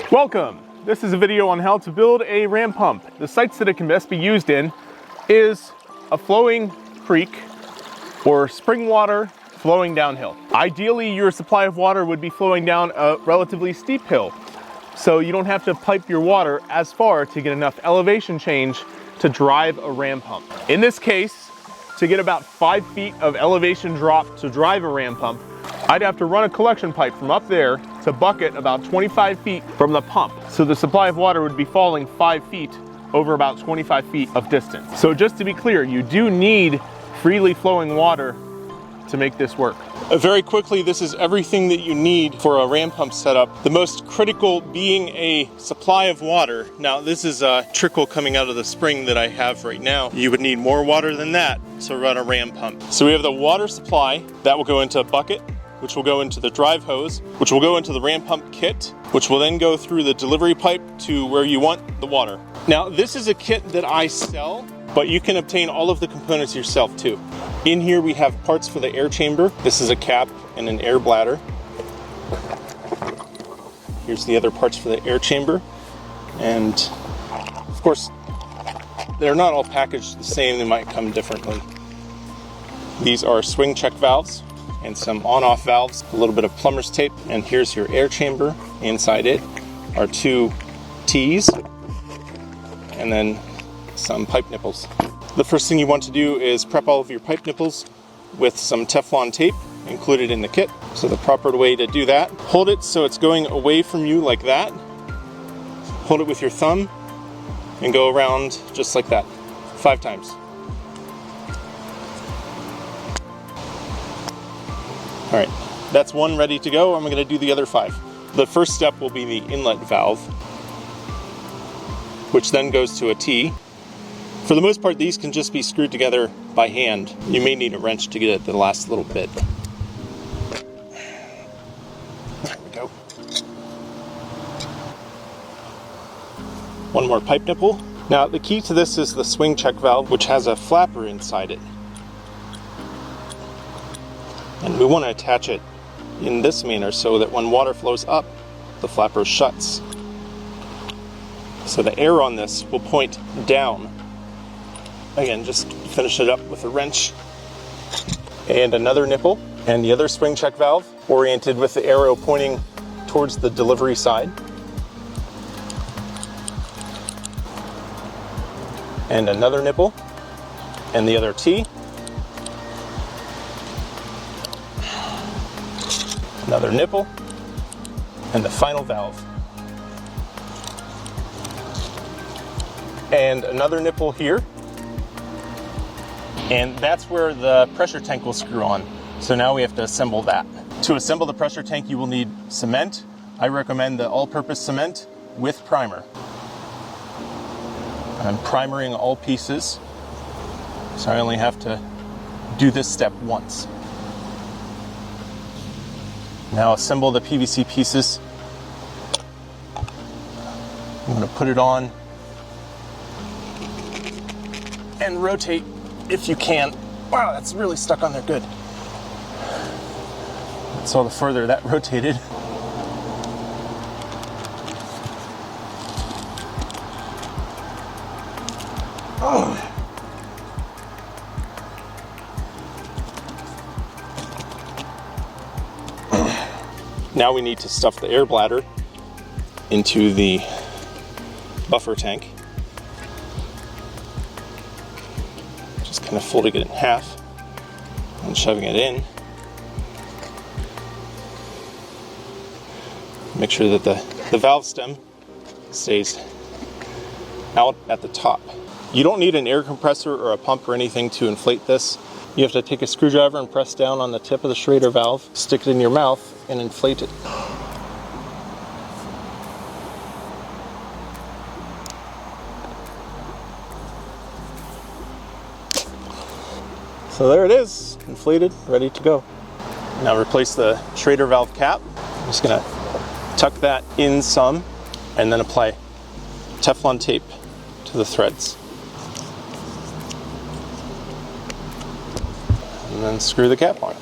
Welcome! This is a video on how to build a ram pump. The sites that it can best be used in is a flowing creek or spring water flowing downhill. Ideally, your supply of water would be flowing down a relatively steep hill, so you don't have to pipe your water as far to get enough elevation change to drive a ram pump. In this case, to get about 5 feet of elevation drop to drive a ram pump, I'd have to run a collection pipe from up there to bucket about 25 feet from the pump. So the supply of water would be falling 5 feet over about 25 feet of distance. So just to be clear, you do need freely flowing water to make this work. Very quickly, this is everything that you need for a ram pump setup. The most critical being a supply of water. Now, this is a trickle coming out of the spring that I have right now. You would need more water than that to run a ram pump. So we have the water supply that will go into a bucket, which will go into the drive hose, which will go into the ram pump kit, which will then go through the delivery pipe to where you want the water. Now, this is a kit that I sell, but you can obtain all of the components yourself too. In here we have parts for the air chamber. This is a cap and an air bladder. Here's the other parts for the air chamber. And of course, they're not all packaged the same, they might come differently. These are swing check valves and some on-off valves, a little bit of plumber's tape, and here's your air chamber. Inside it are 2 T's and then some pipe nipples. The first thing you want to do is prep all of your pipe nipples with some Teflon tape included in the kit. So the proper way to do that, hold it so it's going away from you like that. Hold it with your thumb and go around just like that 5 times. All right, that's one ready to go. I'm going to do the other 5. The first step will be the inlet valve, which then goes to a T. For the most part, these can just be screwed together by hand. You may need a wrench to get it the last little bit. There we go. One more pipe nipple. Now, the key to this is the swing check valve, which has a flapper inside it. And we want to attach it in this manner so that when water flows up, the flapper shuts. So the air on this will point down. Again, just finish it up with a wrench. And another nipple, and the other swing check valve, oriented with the arrow pointing towards the delivery side. And another nipple, and the other T. Another nipple, and the final valve. And another nipple here. And that's where the pressure tank will screw on. So now we have to assemble that. To assemble the pressure tank, you will need cement. I recommend the all-purpose cement with primer. I'm primering all pieces, so I only have to do this step once. Now assemble the PVC pieces. I'm going to put it on and rotate if you can. Wow, that's really stuck on there good. So the further that rotated. Oh. Now we need to stuff the air bladder into the buffer tank. Just kind of folding it in half and shoving it in. Make sure that the valve stem stays out at the top. You don't need an air compressor or a pump or anything to inflate this. You have to take a screwdriver and press down on the tip of the Schrader valve, stick it in your mouth, and inflate it. So there it is, inflated, ready to go. Now replace the Schrader valve cap. I'm just gonna tuck that in some and then apply Teflon tape to the threads. And then screw the cap on.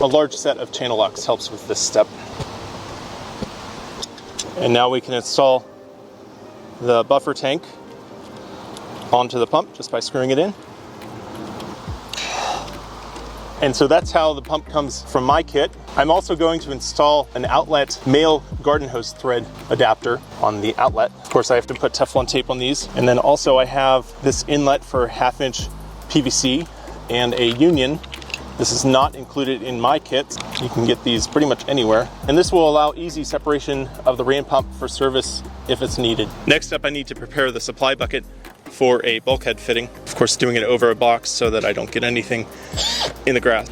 A large set of channel locks helps with this step. And now we can install the buffer tank onto the pump just by screwing it in. And so that's how the pump comes from my kit. I'm also going to install an outlet male garden hose thread adapter on the outlet. Of course, I have to put Teflon tape on these. And then also I have this inlet for 1/2" PVC and a union. This is not included in my kit. You can get these pretty much anywhere. And this will allow easy separation of the ram pump for service if it's needed. Next up, I need to prepare the supply bucket for a bulkhead fitting. Of course, doing it over a box so that I don't get anything in the grass.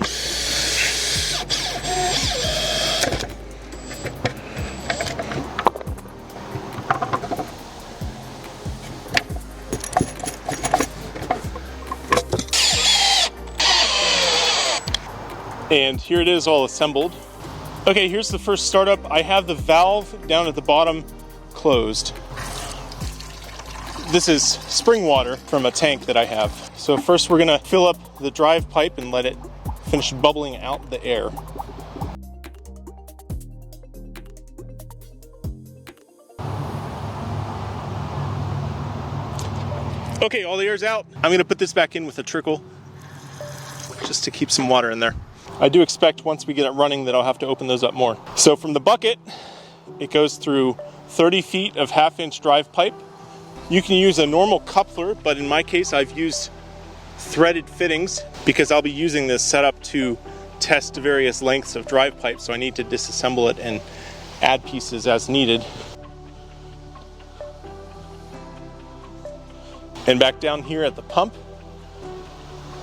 And here it is all assembled. Okay, here's the first startup. I have the valve down at the bottom closed. This is spring water from a tank that I have. So first we're gonna fill up the drive pipe and let it finish bubbling out the air. Okay, all the air's out. I'm gonna put this back in with a trickle just to keep some water in there. I do expect once we get it running that I'll have to open those up more. So from the bucket, it goes through 30 feet of 1/2" drive pipe. You can use a normal coupler, but in my case I've used threaded fittings because I'll be using this setup to test various lengths of drive pipe, so I need to disassemble it and add pieces as needed. And back down here at the pump,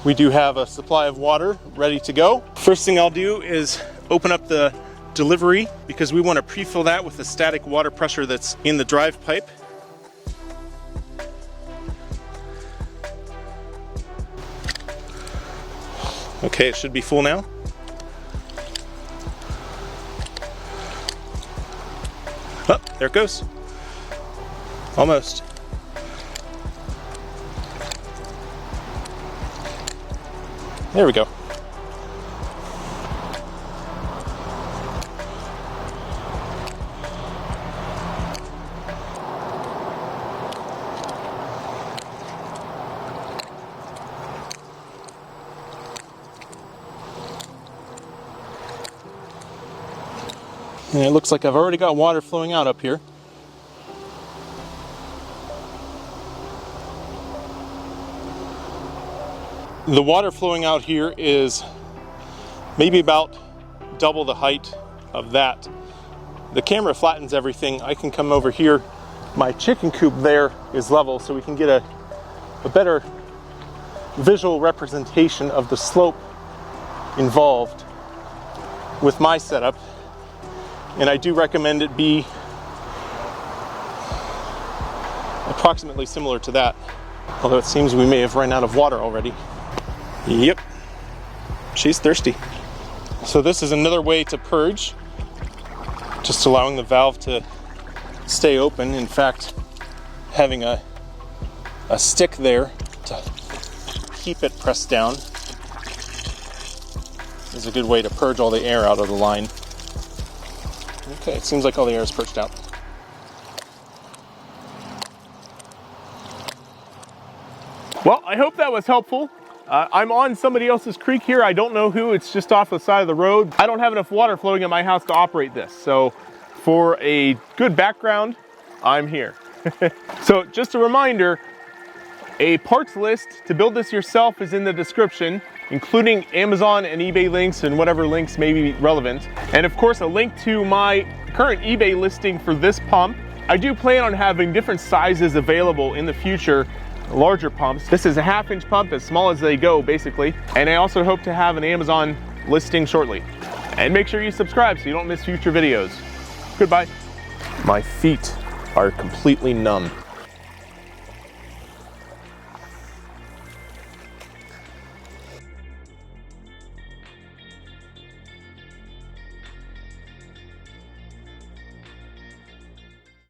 we do have a supply of water ready to go. First thing I'll do is open up the delivery because we want to pre-fill that with the static water pressure that's in the drive pipe. Okay, it should be full now. Oh, there it goes. Almost. There we go. And it looks like I've already got water flowing out up here. The water flowing out here is maybe about double the height of that. The camera flattens everything. I can come over here. My chicken coop there is level, so we can get a better visual representation of the slope involved with my setup. And I do recommend it be approximately similar to that. Although it seems we may have run out of water already. Yep, she's thirsty. So this is another way to purge, just allowing the valve to stay open. In fact, having a stick there to keep it pressed down is a good way to purge all the air out of the line. Okay, it seems like all the air is purged out. Well, I hope that was helpful. I'm on somebody else's creek here. I don't know who. It's just off the side of the road. I don't have enough water flowing in my house to operate this. So for a good background, I'm here. So just a reminder, a parts list to build this yourself is in the description, including Amazon and eBay links and whatever links may be relevant. And of course, a link to my current eBay listing for this pump. I do plan on having different sizes available in the future, larger pumps. This is a 1/2" pump, as small as they go, basically. And I also hope to have an Amazon listing shortly. And make sure you subscribe so you don't miss future videos. Goodbye. My feet are completely numb.